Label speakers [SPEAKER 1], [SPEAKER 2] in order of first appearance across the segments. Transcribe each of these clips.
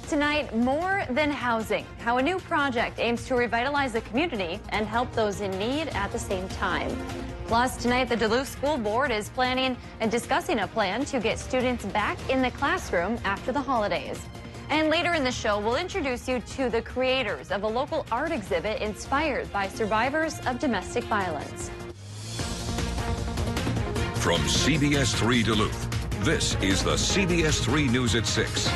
[SPEAKER 1] Tonight, more than housing, how a new project aims to revitalize the community and help those in need at the same time. Plus, tonight, the Duluth School Board is planning and discussing a plan to get students back in the classroom after the holidays. And later in the show, we'll introduce you to the creators of a local art exhibit inspired by survivors of domestic violence.
[SPEAKER 2] From CBS3 Duluth, this is the CBS3 News at 6.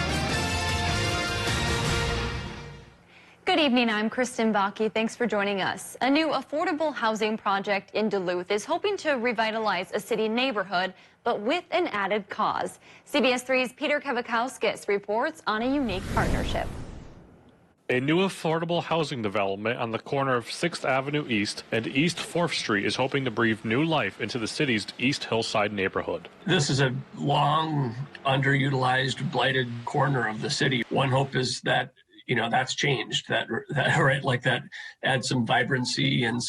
[SPEAKER 1] Good evening, I'm Kristen Bakke. Thanks for joining us. A new affordable housing project in Duluth is hoping to revitalize a city neighborhood, but with an added cause. CBS3's Peter Kavakauskas reports on a unique partnership.
[SPEAKER 3] A new affordable housing development on the corner of 6th Avenue East and East 4th Street is hoping to breathe new life into the city's East Hillside neighborhood.
[SPEAKER 4] This is a long, underutilized, blighted corner of the city. One hope is that that's changed, that adds some vibrancy and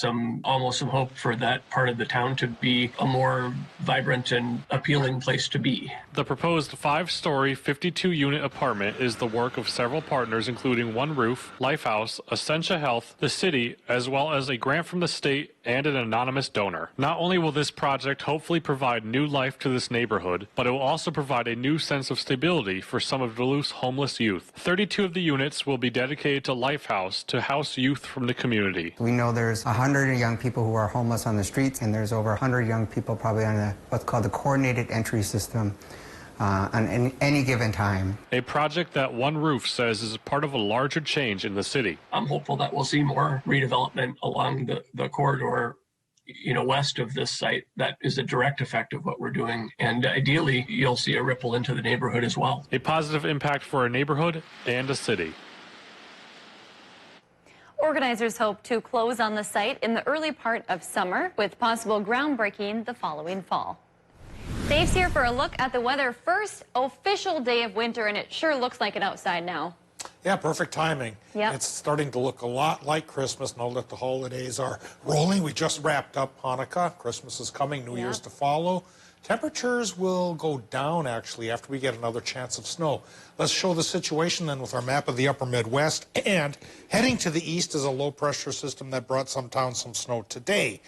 [SPEAKER 4] almost some hope for that part of the town to be a more vibrant and appealing place to be.
[SPEAKER 3] The proposed 5-story, 52-unit apartment is the work of several partners, including One Roof, Lifehouse, Essentia Health, the city, as well as a grant from the state and an anonymous donor. Not only will this project hopefully provide new life to this neighborhood, but it will also provide a new sense of stability for some of Duluth's homeless youth. 32 of the units will be dedicated to Lifehouse to house youth from the community.
[SPEAKER 5] We know there's 100 young people who are homeless on the streets, and there's over 100 young people probably on what's called the coordinated entry system on any given time.
[SPEAKER 3] A project that One Roof says is part of a larger change in the city.
[SPEAKER 4] I'm hopeful that we'll see more redevelopment along the corridor west of this site. That is a direct effect of what we're doing. And ideally, you'll see a ripple into the neighborhood as well.
[SPEAKER 3] A positive impact for a neighborhood and a city.
[SPEAKER 1] Organizers hope to close on the site in the early part of summer, with possible groundbreaking the following fall. Dave's here for a look at the weather. First official day of winter, and it sure looks like it outside now.
[SPEAKER 6] Yeah, perfect timing.
[SPEAKER 1] Yep.
[SPEAKER 6] It's starting to look a lot like Christmas now that the holidays are rolling. We just wrapped up Hanukkah. Christmas is coming, New Year's to follow. Temperatures will go down, actually, after we get another chance of snow. Let's show the situation then with our map of the upper Midwest. And heading to the east is a low-pressure system that brought some snow today.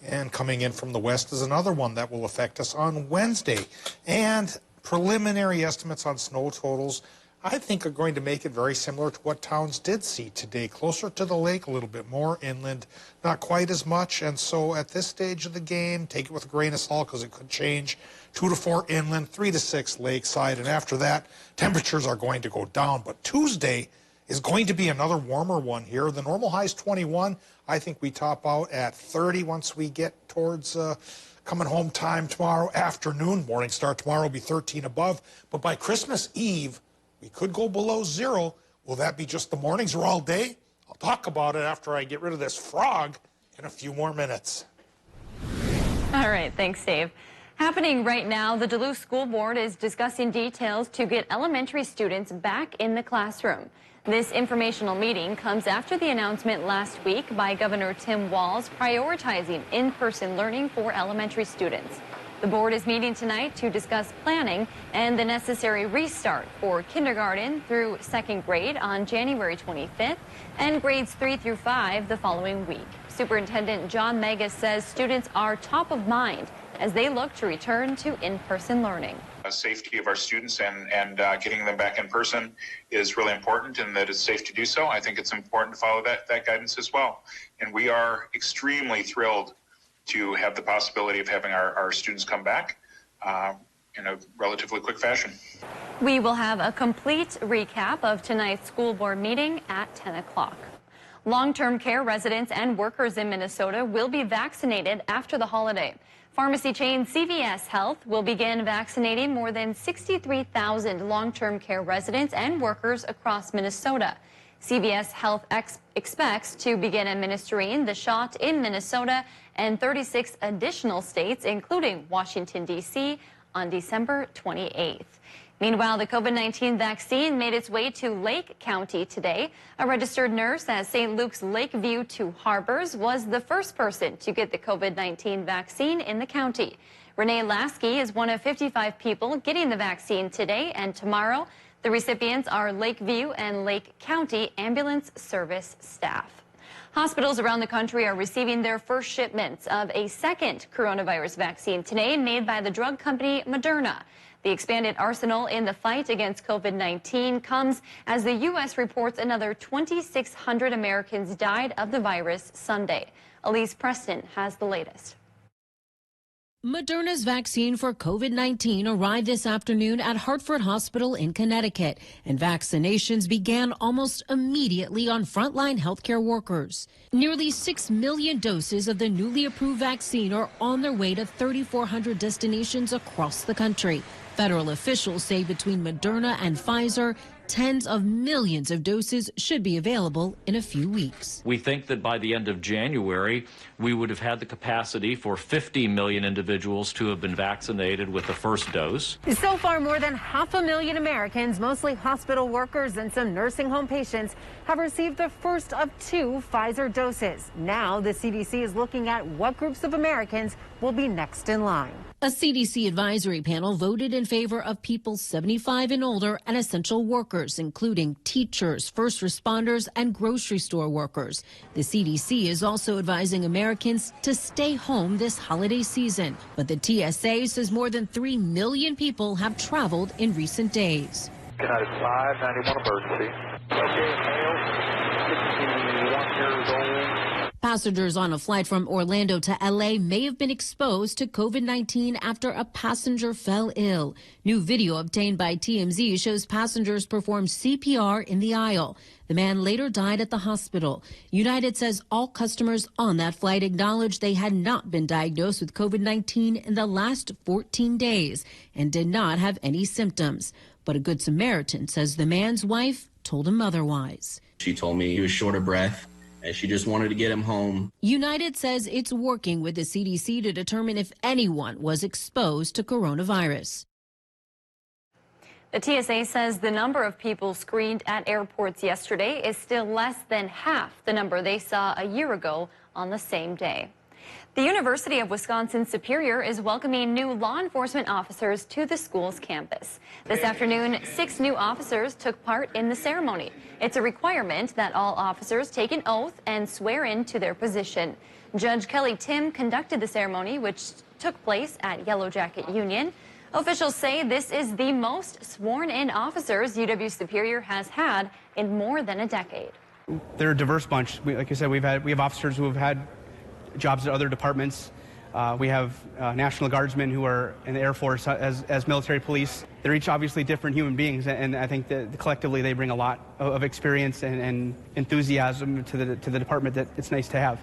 [SPEAKER 6] And coming in from the west is another one that will affect us on Wednesday. And preliminary estimates on snow totals, I think, are going to make it very similar to what towns did see today. Closer to the lake, a little bit more. Inland, not quite as much. And so at this stage of the game, take it with a grain of salt because it could change. 2 to 4 inland, 3 to 6 lakeside. And after that, temperatures are going to go down. But Tuesday is going to be another warmer one here. The normal high is 21. I think we top out at 30 once we get towards coming home time tomorrow afternoon. Morning start tomorrow will be 13 above. But by Christmas Eve, we could go below 0. Will that be just the mornings or all day? I'll talk about it after I get rid of this frog in a few more minutes.
[SPEAKER 1] All right, thanks, Dave. Happening right now, the Duluth School Board is discussing details to get elementary students back in the classroom. This informational meeting comes after the announcement last week by Governor Tim Walz prioritizing in-person learning for elementary students. The board is meeting tonight to discuss planning and the necessary restart for kindergarten through 2nd grade on January 25th and grades 3 through 5 the following week. Superintendent John Megas says students are top of mind as they look to return to in-person learning.
[SPEAKER 7] Safety of our students and getting them back in person is really important, and that it's safe to do so. I think it's important to follow that guidance as well. And we are extremely thrilled to have the possibility of having our students come back in a relatively quick fashion.
[SPEAKER 1] We will have a complete recap of tonight's school board meeting at 10 o'clock. Long-term care residents and workers in Minnesota will be vaccinated after the holiday. Pharmacy chain CVS Health will begin vaccinating more than 63,000 long-term care residents and workers across Minnesota. CVS Health expects to begin administering the shot in Minnesota and 36 additional states, including Washington, D.C., on December 28th. Meanwhile, the COVID-19 vaccine made its way to Lake County today. A registered nurse at St. Luke's Lakeview 2 Harbors was the first person to get the COVID-19 vaccine in the county. Renee Lasky is one of 55 people getting the vaccine today and tomorrow. The recipients are Lakeview and Lake County Ambulance Service staff. Hospitals around the country are receiving their first shipments of a second coronavirus vaccine today, made by the drug company Moderna. The expanded arsenal in the fight against COVID-19 comes as the U.S. reports another 2,600 Americans died of the virus Sunday. Elise Preston has the latest.
[SPEAKER 8] Moderna's vaccine for COVID-19 arrived this afternoon at Hartford Hospital in Connecticut, and vaccinations began almost immediately on frontline healthcare workers. Nearly 6 million doses of the newly approved vaccine are on their way to 3,400 destinations across the country. Federal officials say between Moderna and Pfizer, tens of millions of doses should be available in a few weeks.
[SPEAKER 9] We think that by the end of January, we would have had the capacity for 50 million individuals to have been vaccinated with the first dose.
[SPEAKER 10] So far, more than 500,000 Americans, mostly hospital workers and some nursing home patients, have received the first of 2 Pfizer doses. Now, the CDC is looking at what groups of Americans will be next in line.
[SPEAKER 8] A CDC advisory panel voted in favor of people 75 and older and essential workers, including teachers, first responders, and grocery store workers. The CDC is also advising Americans to stay home this holiday season. But the TSA says more than 3 million people have traveled in recent days.
[SPEAKER 11] United 591 emergency. Okay, male, 61 years old.
[SPEAKER 8] Passengers on a flight from Orlando to L.A. may have been exposed to COVID-19 after a passenger fell ill. New video obtained by TMZ shows passengers performed CPR in the aisle. The man later died at the hospital. United says all customers on that flight acknowledged they had not been diagnosed with COVID-19 in the last 14 days and did not have any symptoms. But a Good Samaritan says the man's wife told him otherwise.
[SPEAKER 12] She told me he was short of breath, and she just wanted to get him home.
[SPEAKER 8] United says it's working with the CDC to determine if anyone was exposed to coronavirus.
[SPEAKER 1] The TSA says the number of people screened at airports yesterday is still less than half the number they saw a year ago on the same day. The University of Wisconsin-Superior is welcoming new law enforcement officers to the school's campus. This afternoon, 6 new officers took part in the ceremony. It's a requirement that all officers take an oath and swear in to their position. Judge Kelly Tim conducted the ceremony, which took place at Yellow Jacket Union. Officials say this is the most sworn-in officers UW-Superior has had in more than a decade.
[SPEAKER 13] They're a diverse bunch. Like I said, we have officers who have had jobs at other departments. We have National Guardsmen who are in the Air Force as military police. They're each obviously different human beings, and I think that collectively they bring a lot of experience and enthusiasm to the department that it's nice to have.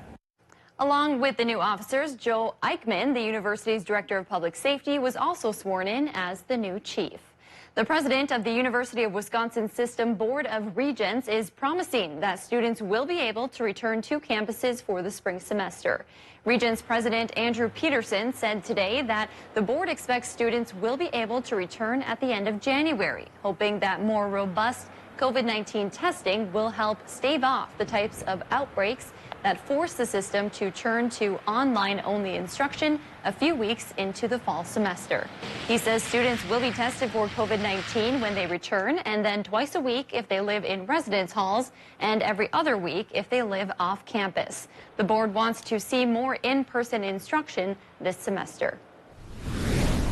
[SPEAKER 1] Along with the new officers, Joe Eichmann, the university's director of public safety, was also sworn in as the new chief. The president of the University of Wisconsin System Board of Regents is promising that students will be able to return to campuses for the spring semester. Regents President Andrew Peterson said today that the board expects students will be able to return at the end of January, hoping that more robust COVID-19 testing will help stave off the types of outbreaks that force the system to turn to online-only instruction a few weeks into the fall semester. He says students will be tested for COVID-19 when they return, and then twice a week if they live in residence halls, and every other week if they live off campus. The board wants to see more in-person instruction this semester.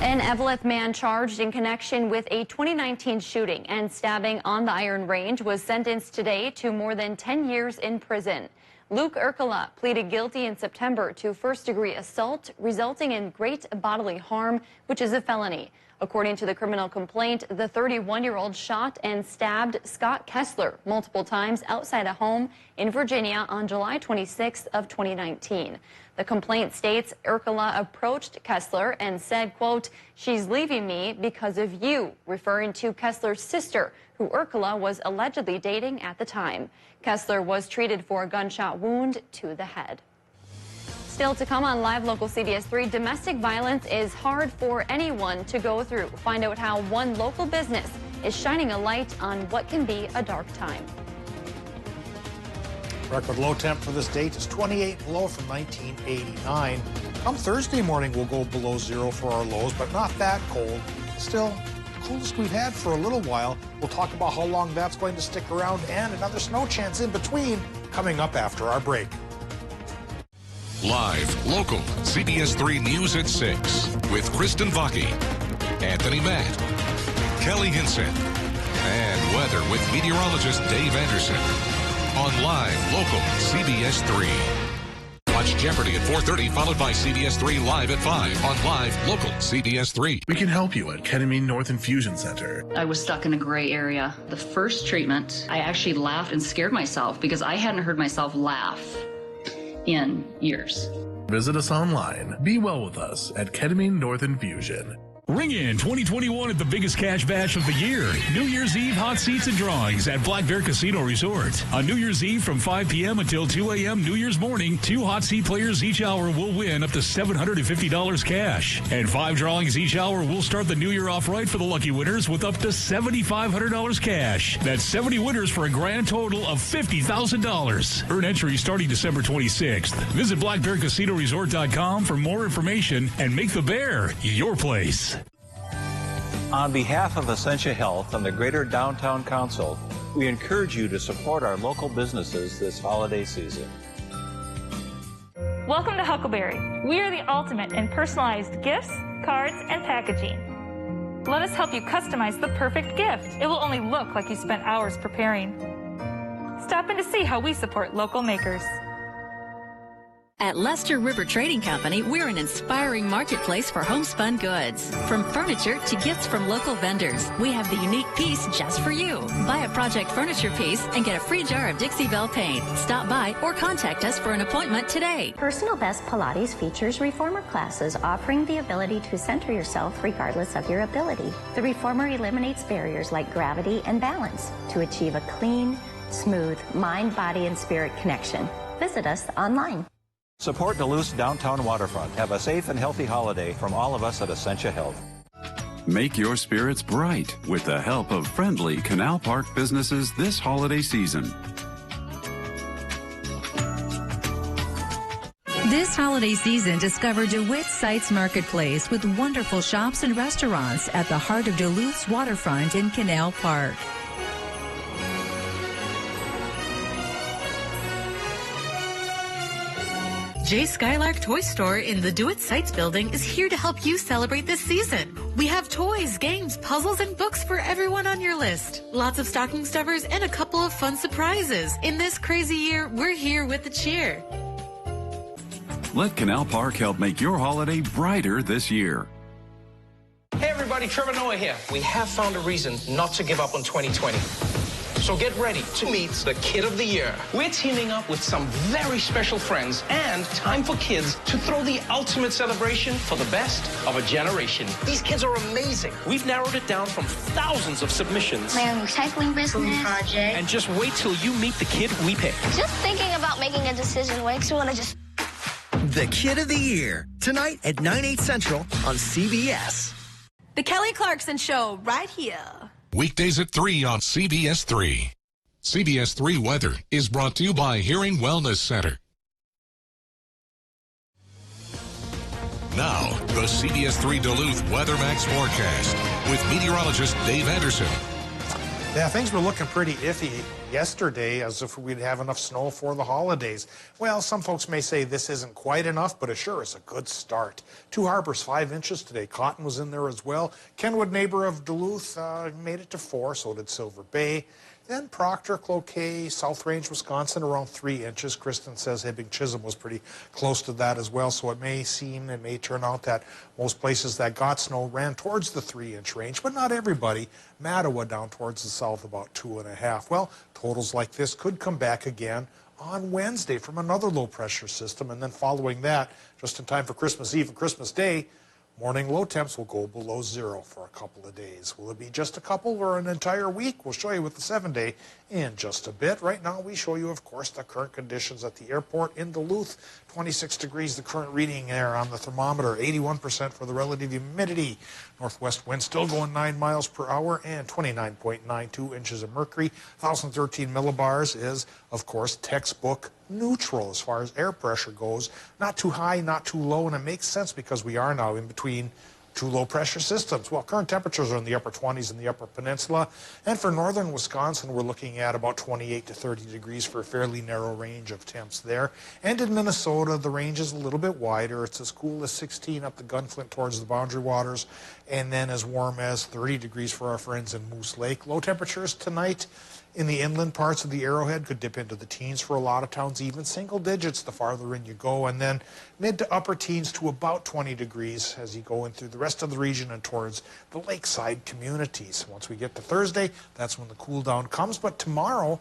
[SPEAKER 1] An Eveleth man charged in connection with a 2019 shooting and stabbing on the Iron Range was sentenced today to more than 10 years in prison. Luke Urkala pleaded guilty in September to first-degree assault resulting in great bodily harm, which is a felony. According to the criminal complaint, the 31-year-old shot and stabbed Scott Kessler multiple times outside a home in Virginia on July 26th of 2019. The complaint states Urkala approached Kessler and said, quote, "She's leaving me because of you," referring to Kessler's sister, who Urkala was allegedly dating at the time. Kessler was treated for a gunshot wound to the head. Still to come on Live Local CBS 3, domestic violence is hard for anyone to go through. Find out how one local business is shining a light on what can be a dark time.
[SPEAKER 6] Record low temp for this date is 28 below from 1989. Come Thursday morning, we'll go below 0 for our lows, but not that cold. Still coolest we've had for a little while. We'll talk about how long that's going to stick around and another snow chance in between coming up after our break.
[SPEAKER 2] Live, local, CBS3 News at 6 with Kristen Vaki, Anthony Matt, Kelly Hinson, and weather with meteorologist Dave Anderson on Live, local, CBS3. Watch Jeopardy at 4:30, followed by CBS3 Live at 5 on Live, local, CBS3.
[SPEAKER 14] We can help you at Ketamine North Infusion Center.
[SPEAKER 15] I was stuck in a gray area. The first treatment, I actually laughed and scared myself because I hadn't heard myself laugh in years.
[SPEAKER 14] Visit us online. Be well with us at Ketamine North Infusion.
[SPEAKER 16] Ring in 2021 at the biggest cash bash of the year. New Year's Eve hot seats and drawings at Black Bear Casino Resort. On New Year's Eve from 5 p.m. until 2 a.m. New Year's morning, 2 hot seat players each hour will win up to $750 cash. And 5 drawings each hour will start the new year off right for the lucky winners with up to $7,500 cash. That's 70 winners for a grand total of $50,000. Earn entry starting December 26th. Visit blackbearcasinoresort.com for more information and make the Bear your place.
[SPEAKER 17] On behalf of Essentia Health and the Greater Downtown Council, we encourage you to support our local businesses this holiday season.
[SPEAKER 18] Welcome to Huckleberry. We are the ultimate in personalized gifts, cards, and packaging. Let us help you customize the perfect gift. It will only look like you spent hours preparing. Stop in to see how we support local makers.
[SPEAKER 19] At Lester River Trading Company, we're an inspiring marketplace for homespun goods. From furniture to gifts from local vendors, we have the unique piece just for you. Buy a project furniture piece and get a free jar of Dixie Belle paint. Stop by or contact us for an appointment today.
[SPEAKER 20] Personal Best Pilates features reformer classes offering the ability to center yourself regardless of your ability. The reformer eliminates barriers like gravity and balance to achieve a clean, smooth mind, body, and spirit connection. Visit us online.
[SPEAKER 17] Support Duluth's downtown waterfront. Have a safe and healthy holiday from all of us at Essentia Health.
[SPEAKER 21] Make your spirits bright with the help of friendly Canal Park businesses this holiday season.
[SPEAKER 22] This holiday season, discover DeWitt Sites Marketplace with wonderful shops and restaurants at the heart of Duluth's waterfront in Canal Park.
[SPEAKER 23] J. Skylark Toy Store in the DeWitt Sites building is here to help you celebrate this season. We have toys, games, puzzles, and books for everyone on your list. Lots of stocking stuffers and a couple of fun surprises. In this crazy year, we're here with the cheer.
[SPEAKER 21] Let Canal Park help make your holiday brighter this year.
[SPEAKER 24] Hey everybody, Trevor Noah here. We have found a reason not to give up on 2020. So get ready to meet the Kid of the Year. We're teaming up with some very special friends and Time for Kids to throw the ultimate celebration for the best of a generation. These kids are amazing. We've narrowed it down from thousands of submissions.
[SPEAKER 25] My own recycling business. Project.
[SPEAKER 24] And just wait till you meet the kid we pick.
[SPEAKER 25] Just thinking about making a decision makes me want to just...
[SPEAKER 26] The Kid of the Year, tonight at 9/8 Central on CBS.
[SPEAKER 27] The Kelly Clarkson Show, right here.
[SPEAKER 2] Weekdays at 3 on CBS3. CBS3 Weather is brought to you by Hearing Wellness Center. Now, the CBS3 Duluth Weather Max forecast with meteorologist Dave Anderson.
[SPEAKER 6] Yeah, things were looking pretty iffy yesterday, as if we'd have enough snow for the holidays. Well, some folks may say this isn't quite enough, but it sure is a good start. Two Harbors, 5 inches today. Cotton was in there as well. Kenwood, neighbor of Duluth, made it to 4, so did Silver Bay. Then Proctor, Cloquet, South Range, Wisconsin, around 3 inches. Kristen says Hibbing Chisholm was pretty close to that as well, so it may turn out that most places that got snow ran towards the 3-inch range, but not everybody. Mattawa down towards the south about 2.5. Well, totals like this could come back again on Wednesday from another low-pressure system, and then following that, just in time for Christmas Eve and Christmas Day, morning low temps will go below 0 for a couple of days. Will it be just a couple or an entire week? We'll show you with the 7-day in just a bit. Right now, we show you, of course, the current conditions at the airport in Duluth. 26 degrees, the current reading there on the thermometer, 81% for the relative humidity. Northwest wind still going 9 miles per hour and 29.92 inches of mercury. 1,013 millibars is, of course, textbook neutral as far as air pressure goes. Not too high, not too low, and it makes sense because we are now in between Two low-pressure systems. Well, current temperatures are in the upper 20s in the upper peninsula. And for northern Wisconsin, we're looking at about 28 to 30 degrees for a fairly narrow range of temps there. And in Minnesota, the range is a little bit wider. It's as cool as 16 up the Gunflint towards the Boundary Waters, and then as warm as 30 degrees for our friends in Moose Lake. Low temperatures tonight in the inland parts of the Arrowhead could dip into the teens for a lot of towns, even single digits the farther in you go, and then mid to upper teens to about 20 degrees as you go in through the rest of the region and towards the lakeside communities. Once we get to Thursday, that's when the cool down comes, but tomorrow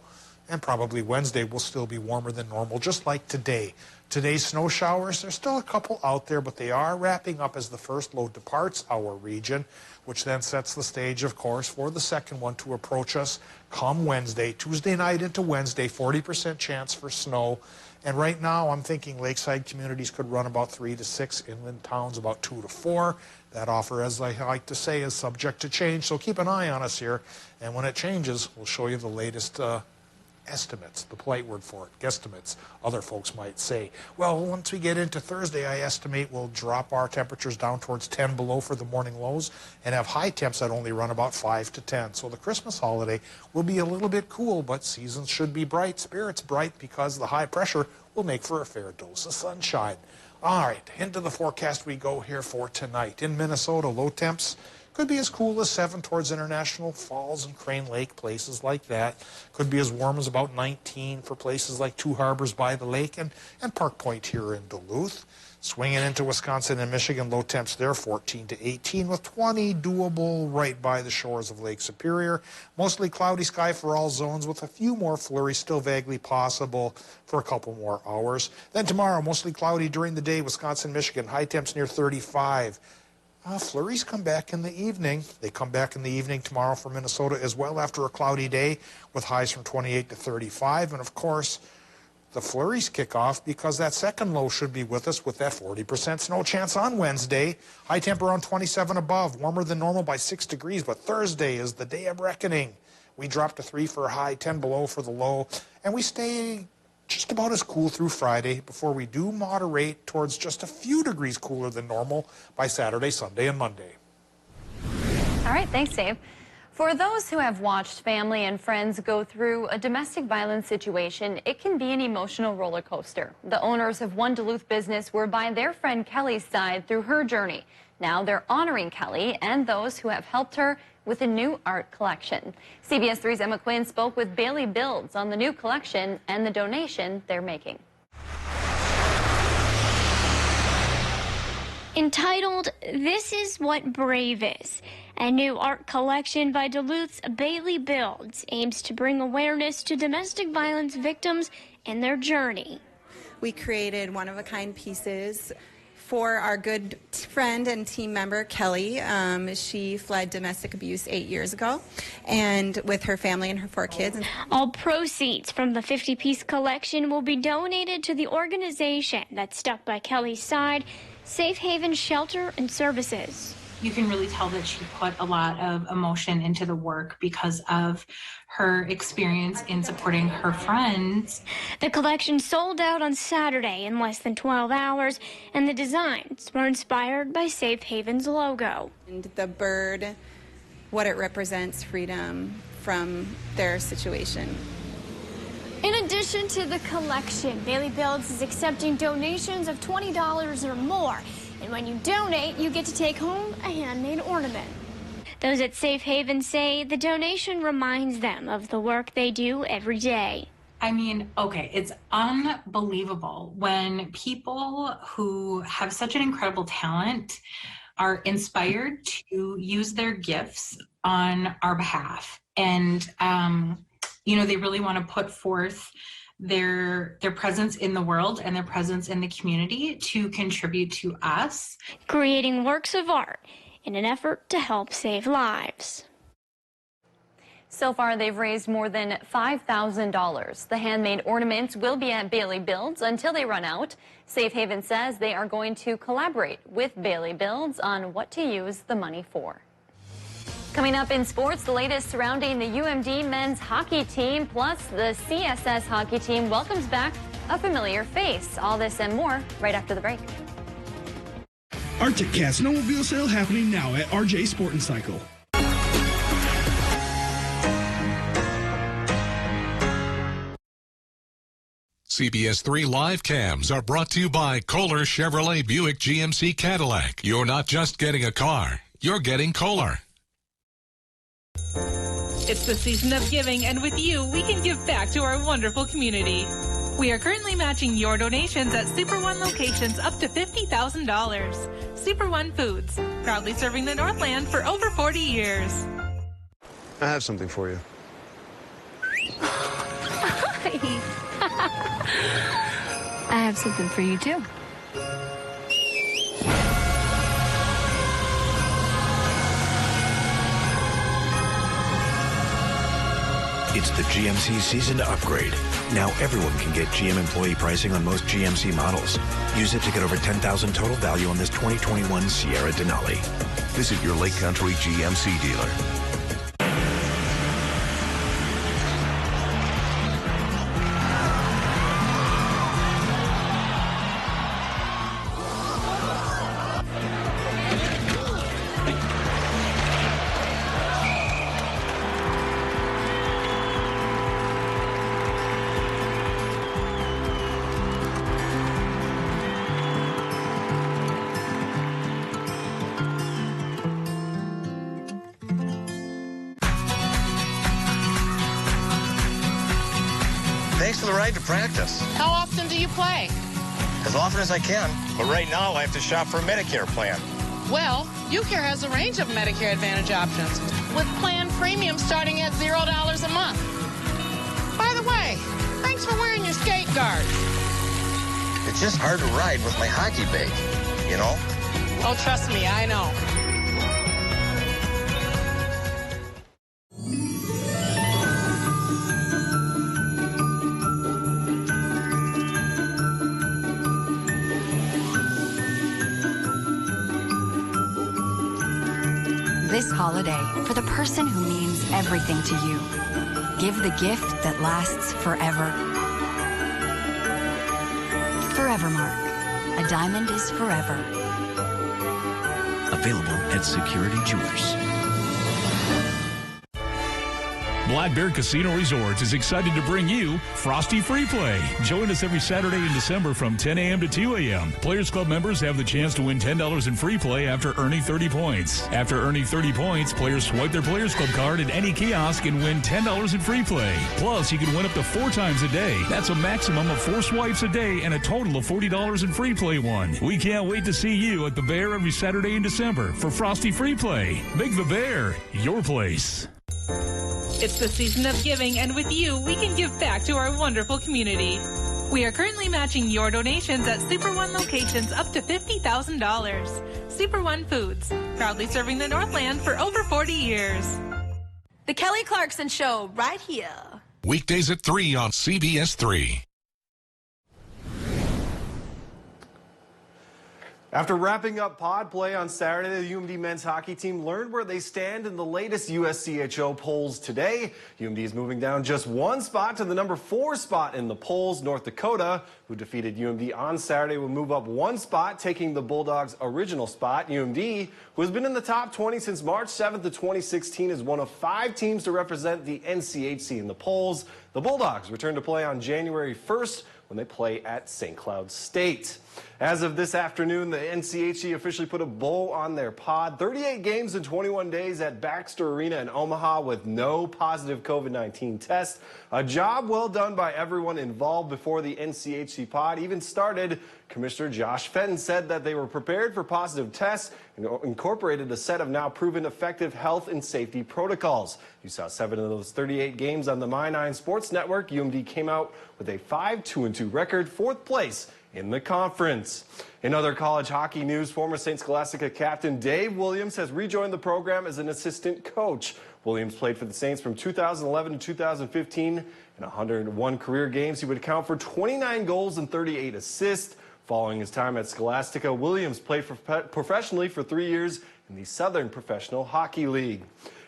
[SPEAKER 6] and probably Wednesday will still be warmer than normal, just like today. Today's snow showers, there's still a couple out there, but they are wrapping up as the first load departs our region, which then sets the stage, of course, for the second one to approach us come Wednesday. Tuesday night into Wednesday, 40% chance for snow. And right now, I'm thinking lakeside communities could run about 3 to 6, inland towns about 2 to 4. That offer, as I like to say, is subject to change, so keep an eye on us here. And when it changes, we'll show you the latest estimates, the polite word for it, guesstimates, other folks might say. Well, once we get into Thursday, I estimate we'll drop our temperatures down towards 10 below for the morning lows and have high temps that only run about 5 to 10. So the Christmas holiday will be a little bit cool, but seasons should be bright, spirits bright, because the high pressure will make for a fair dose of sunshine. All right, into the forecast we go here for tonight. In Minnesota, low temps could be as cool as 7 towards International Falls and Crane Lake, places like that. Could be as warm as about 19 for places like Two Harbors by the lake and Park Point here in Duluth. Swinging into Wisconsin and Michigan, low temps there, 14 to 18, with 20 doable right by the shores of Lake Superior. Mostly cloudy sky for all zones, with a few more flurries still vaguely possible for a couple more hours. Then tomorrow, mostly cloudy during the day, Wisconsin, Michigan, high temps near 35. Flurries come back in the evening. They come back in the evening tomorrow for Minnesota as well after a cloudy day with highs from 28 to 35. And, of course, the flurries kick off because that second low should be with us with that 40% snow chance on Wednesday. High temp around 27 above, warmer than normal by 6 degrees. But Thursday is the day of reckoning. We drop to 3 for a high, 10 below for the low, and we stay just about as cool through Friday before we do moderate towards just a few degrees cooler than normal by Saturday, Sunday, and Monday.
[SPEAKER 1] All right, thanks, Dave. For those who have watched family and friends go through a domestic violence situation, it can be an emotional roller coaster. The owners of one Duluth business were by their friend Kelly's side through her journey. Now they're honoring Kelly and those who have helped her with a new art collection. CBS 3's Emma Quinn spoke with Bailey Builds on the new collection and the donation they're making.
[SPEAKER 3] Entitled, "This Is What Brave Is," a new art collection by Duluth's Bailey Builds aims to bring awareness to domestic violence victims and their journey.
[SPEAKER 4] We created one-of-a-kind pieces for our good friend and team member, Kelly. She fled domestic abuse 8 years ago, and with her family and her 4 kids.
[SPEAKER 3] All proceeds from the 50-piece collection will be donated to the organization that stuck by Kelly's side, Safe Haven Shelter and Services.
[SPEAKER 5] You can really tell that she put a lot of emotion into the work because of her experience in supporting her friends.
[SPEAKER 3] The collection sold out on Saturday in less than 12 hours, and the designs were inspired by Safe Haven's logo.
[SPEAKER 4] And the bird, what it represents, freedom from their situation.
[SPEAKER 3] In addition to the collection, Bailey Builds is accepting donations of $20 or more. And when you donate, you get to take home a handmade ornament. Those at Safe Haven say the donation reminds them of the work they do every day.
[SPEAKER 5] I mean, okay, it's unbelievable when people who have such an incredible talent are inspired to use their gifts on our behalf. And, you know, they really want to put forth their presence in the world and their presence in the community to contribute to us.
[SPEAKER 3] Creating works of art in an effort to help save lives.
[SPEAKER 1] So far, they've raised more than $5,000. The handmade ornaments will be at Bailey Builds until they run out. Safe Haven says they are going to collaborate with Bailey Builds on what to use the money for. Coming up in sports, the latest surrounding the UMD men's hockey team, plus the CSS hockey team welcomes back a familiar face. All this and more right after the break.
[SPEAKER 7] Arctic Cat snowmobile sale happening now at RJ Sport and Cycle.
[SPEAKER 2] CBS3 live cams are brought to you by Kohler Chevrolet Buick GMC Cadillac. You're not just getting a car, you're getting Kohler.
[SPEAKER 18] It's the season of giving, and with you, we can give back to our wonderful community. We are currently matching your donations at Super One locations up to $50,000. Super One Foods, proudly serving the Northland for over 40 years.
[SPEAKER 8] I have something for you.
[SPEAKER 9] I have something for you, too.
[SPEAKER 10] It's the GMC Season To Upgrade. Now everyone can get GM employee pricing on most GMC models. Use it to get over $10,000 total value on this 2021 Sierra Denali.
[SPEAKER 2] Visit your Lake Country GMC dealer.
[SPEAKER 11] Thanks for the ride to practice.
[SPEAKER 12] How often do you play?
[SPEAKER 11] As often as I can. But right now, I have to shop for a Medicare plan.
[SPEAKER 12] Well, UCare has a range of Medicare Advantage options, with plan premium starting at $0 a month. By the way, thanks for wearing your skate guard.
[SPEAKER 11] It's just hard to ride with my hockey bag, you know?
[SPEAKER 12] Oh, trust me, I know.
[SPEAKER 13] This holiday, for the person who means everything to you, give the gift that lasts forever. Forevermark. A diamond is forever.
[SPEAKER 10] Available at Security Jewelers.
[SPEAKER 16] Black Bear Casino Resorts is excited to bring you Frosty Free Play. Join us every Saturday in December from 10 a.m. to 2 a.m. Players Club members have the chance to win $10 in free play after earning 30 points. After earning 30 points, players swipe their Players Club card at any kiosk and win $10 in free play. Plus, you can win up to 4 times a day. That's a maximum of 4 swipes a day and a total of $40 in free play won. We can't wait to see you at the Bear every Saturday in December for Frosty Free Play. Make the Bear your place.
[SPEAKER 18] It's the season of giving, and with you, we can give back to our wonderful community. We are currently matching your donations at Super One locations up to $50,000. Super One Foods, proudly serving the Northland for over 40 years.
[SPEAKER 27] The Kelly Clarkson Show, right here.
[SPEAKER 2] Weekdays at 3 on CBS3.
[SPEAKER 28] After wrapping up pod play on Saturday, the UMD men's hockey team learned where they stand in the latest USCHO polls today. UMD is moving down just 1 spot to the number 4 spot in the polls. North Dakota, who defeated UMD on Saturday, will move up 1 spot, taking the Bulldogs' original spot. UMD, who has been in the top 20 since March 7th of 2016, is one of 5 teams to represent the NCHC in the polls. The Bulldogs return to play on January 1st when they play at St. Cloud State. As of this afternoon, the NCHC officially put a bow on their pod. 38 games in 21 days at Baxter Arena in Omaha with no positive COVID-19 test. A job well done by everyone involved before the NCHC pod even started. Commissioner Josh Fenton said that they were prepared for positive tests and incorporated a set of now proven effective health and safety protocols. You saw 7 of those 38 games on the My9 Sports Network. UMD came out with a 5-2-2 record, 4th place in the conference. In other college hockey news, former St. Scholastica captain Dave Williams has rejoined the program as an assistant coach. Williams played for the Saints from 2011 to 2015. In 101 career games, he would account for 29 goals and 38 assists. Following his time at Scholastica, Williams played professionally for 3 years in the Southern Professional Hockey League.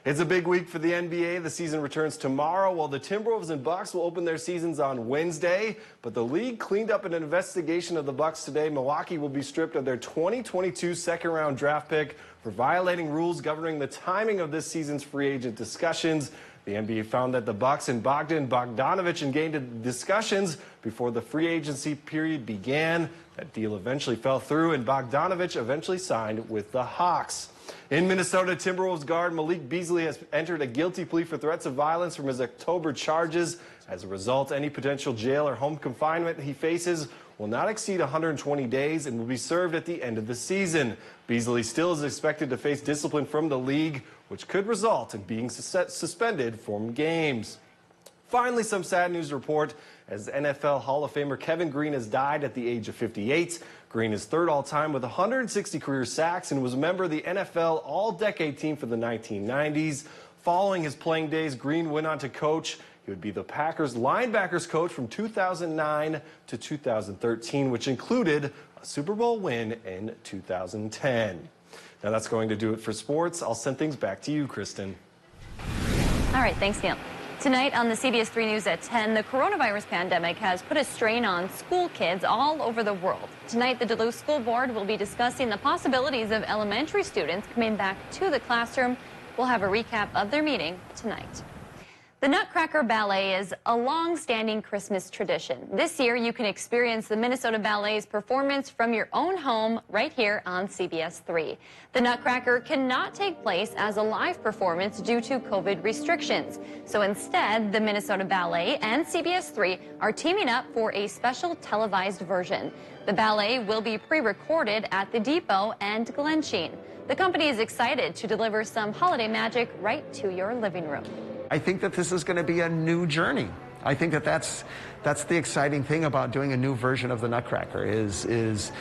[SPEAKER 28] It's a big week for the NBA. The season returns tomorrow, while the Timberwolves and Bucks will open their seasons on Wednesday. But the league cleaned up an investigation of the Bucks today. Milwaukee will be stripped of their 2022 second-round draft pick for violating rules governing the timing of this season's free agent discussions. The NBA found that the Bucks and Bogdan Bogdanovic engaged in discussions before the free agency period began. That deal eventually fell through, and Bogdanovic eventually signed with the Hawks. In Minnesota, Timberwolves guard Malik Beasley has entered a guilty plea for threats of violence from his October charges. As a result, any potential jail or home confinement he faces will not exceed 120 days and will be served at the end of the season. Beasley still is expected to face discipline from the league, which could result in being suspended from games. Finally, some sad news to report as NFL Hall of Famer Kevin Greene has died at the age of 58. Greene is third all-time with 160 career sacks and was a member of the NFL All-Decade Team for the 1990s. Following his playing days, Greene went on to coach. He would be the Packers linebackers coach from 2009 to 2013, which included a Super Bowl win in 2010. Now that's going to do it for sports. I'll send things back to you, Kristen.
[SPEAKER 1] All right, thanks, Neil. Tonight on the CBS3 News at 10, the coronavirus pandemic has put a strain on school kids all over the world. Tonight, the Duluth School Board will be discussing the possibilities of elementary students coming back to the classroom. We'll have a recap of their meeting tonight. The Nutcracker Ballet is a long-standing Christmas tradition. This year, you can experience the Minnesota Ballet's performance from your own home right here on CBS3. The Nutcracker cannot take place as a live performance due to COVID restrictions. So instead, the Minnesota Ballet and CBS3 are teaming up for a special televised version. The ballet will be pre-recorded at the Depot and Glensheen. The company is excited to deliver some holiday magic right to your living room.
[SPEAKER 14] I think that this is going to be a new journey. I think that that's the exciting thing about doing a new version of the Nutcracker is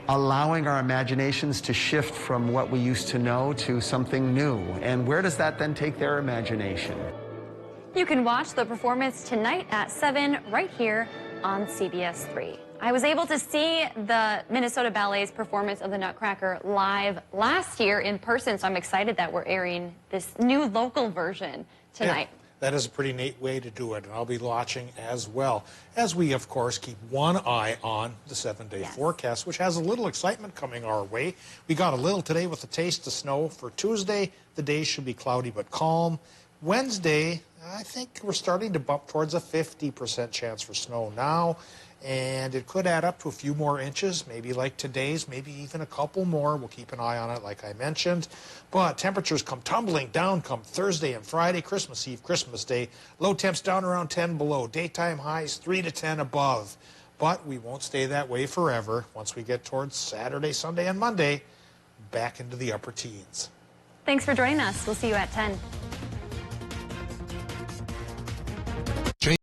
[SPEAKER 14] allowing our imaginations to shift from what we used to know to something new. And where does that then take their imagination?
[SPEAKER 1] You can watch the performance tonight at 7 right here on CBS3. I was able to see the Minnesota Ballet's performance of the Nutcracker live last year in person, so I'm excited that we're airing this new local version tonight.
[SPEAKER 6] Yeah, that is a pretty neat way to do it, and I'll be watching as well, as we, of course, keep one eye on the 7-day forecast, which has a little excitement coming our way. We got a little today with a taste of snow. For Tuesday, the day should be cloudy but calm. Wednesday, I think we're starting to bump towards a 50% chance for snow now. And it could add up to a few more inches, maybe like today's, maybe even a couple more. We'll keep an eye on it, like I mentioned. But temperatures come tumbling down come Thursday and Friday, Christmas Eve, Christmas Day. Low temps down around 10 below. Daytime highs 3 to 10 above. But we won't stay that way forever. Once we get towards Saturday, Sunday, and Monday, back into the upper teens.
[SPEAKER 1] Thanks for joining us. We'll see you at 10.